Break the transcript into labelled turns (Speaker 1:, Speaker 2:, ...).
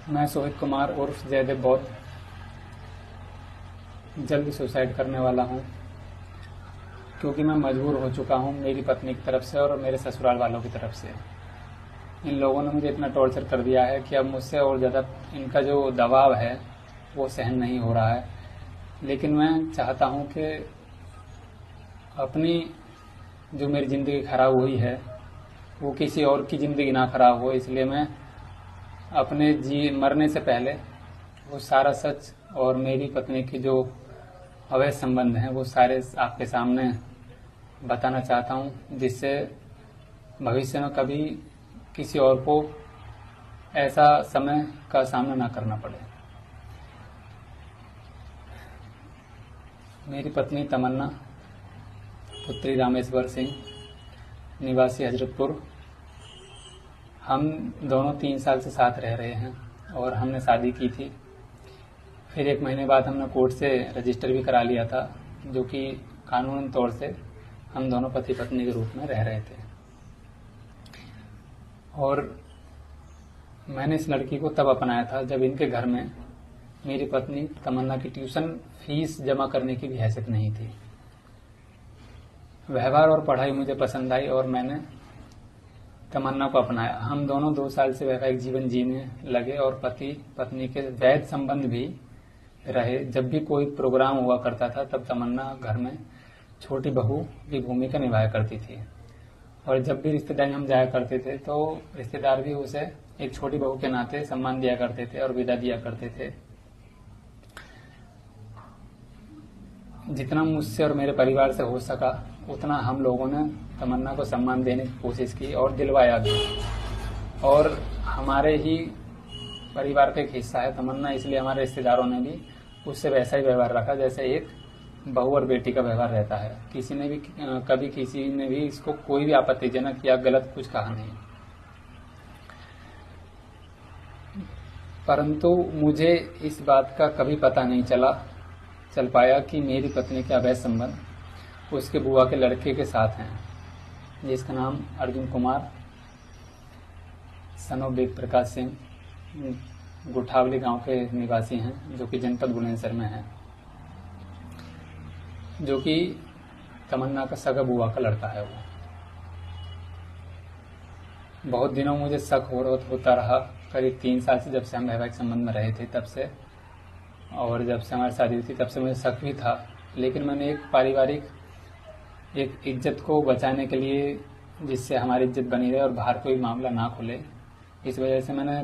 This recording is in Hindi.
Speaker 1: मैं सोहित कुमार उर्फ जयदेव बौद्ध जल्द सुसाइड करने वाला हूँ, क्योंकि मैं मजबूर हो चुका हूँ मेरी पत्नी की तरफ से और मेरे ससुराल वालों की तरफ से। इन लोगों ने मुझे इतना टॉर्चर कर दिया है कि अब मुझसे और ज़्यादा इनका जो दबाव है वो सहन नहीं हो रहा है। लेकिन मैं चाहता हूँ कि अपनी जो मेरी ज़िंदगी खराब हुई है वो किसी और की ज़िंदगी ना खराब हो, इसलिए मैं अपने मरने से पहले वो सारा सच और मेरी पत्नी की जो अवैध संबंध हैं वो सारे आपके सामने बताना चाहता हूँ, जिससे भविष्य में कभी किसी और को ऐसा समय का सामना ना करना पड़े। मेरी पत्नी तमन्ना, पुत्री रामेश्वर सिंह, निवासी हजरतपुर। हम दोनों 3 साल से साथ रह रहे हैं और हमने शादी की थी। फिर 1 महीने बाद हमने कोर्ट से रजिस्टर भी करा लिया था, जो कि कानूनी तौर से हम दोनों पति पत्नी के रूप में रह रहे थे। और मैंने इस लड़की को तब अपनाया था जब इनके घर में मेरी पत्नी तमन्ना की ट्यूशन फीस जमा करने की भी हैसियत नहीं थी। व्यवहार और पढ़ाई मुझे पसंद आई और मैंने तमन्ना को अपनाया। हम दोनों 2 साल से वैवाहिक जीवन जीने लगे और पति पत्नी के वैध संबंध भी रहे। जब भी कोई प्रोग्राम हुआ करता था तब तमन्ना घर में छोटी बहू की भूमिका निभाया करती थी, और जब भी रिश्तेदारी हम जाया करते थे तो रिश्तेदार भी उसे एक छोटी बहू के नाते सम्मान दिया करते थे और विदा दिया करते थे। जितना मुझसे और मेरे परिवार से हो सका उतना हम लोगों ने तमन्ना को सम्मान देने की कोशिश की और दिलवाया भी। और हमारे ही परिवार का एक हिस्सा है तमन्ना, इसलिए हमारे रिश्तेदारों ने भी उससे वैसा ही व्यवहार रखा जैसे एक बहू और बेटी का व्यवहार रहता है। किसी ने भी कभी किसी ने भी इसको कोई भी आपत्तिजनक या गलत कुछ कहा नहीं। परंतु मुझे इस बात का कभी पता नहीं चल पाया कि मेरी पत्नी के अवैध संबंध उसके बुआ के लड़के के साथ हैं, जिसका नाम अर्जुन कुमार सन ऑफ वेद प्रकाश सिंह गुठावली गांव के निवासी हैं, जो कि जनपद बुलंदशहर में है, जो कि तमन्ना का सगा बुआ का लड़का है। वो बहुत दिनों मुझे शक होता रहा, करीब 3 साल से, जब से हम वैवाहिक संबंध में रहे थे तब से, और जब से हमारी शादी हुई थी तब से मुझे शक भी था। लेकिन मैंने एक पारिवारिक एक इज्जत को बचाने के लिए, जिससे हमारी इज्जत बनी रहे और बाहर कोई मामला ना खुले, इस वजह से मैंने